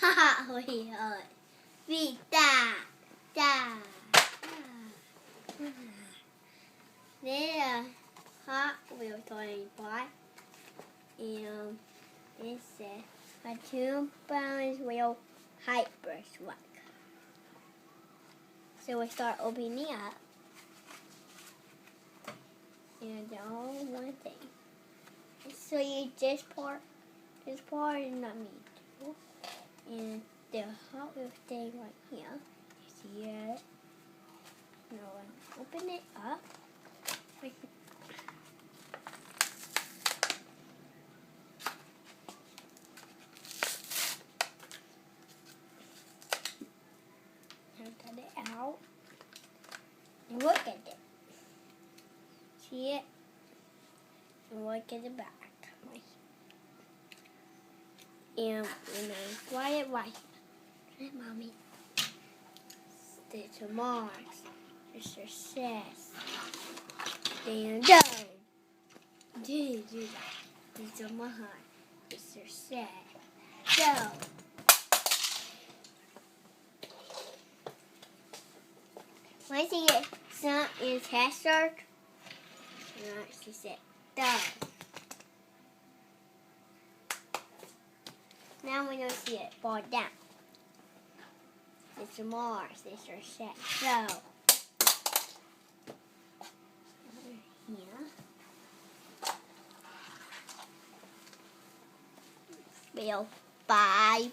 Ôi ơi, vì ta. This is Hot Wheels toy box, and it says a 2-pound wheel hyper truck. So we start opening it up, and all one thing. So you this part is not me. And the Hot Wheels thing right here. You see it? Now open it up. Cut it out and look at it. See it? And look at the back. And I fly it right here. Hey, Mommy. There's a Mars. There's a success. Stand up. Do that. There's a Mars. There's a success. Go. Once you get some in test start, she said, done. Now we don't see it fall down. It's a Mars, it's your set. So, here. Well, bye.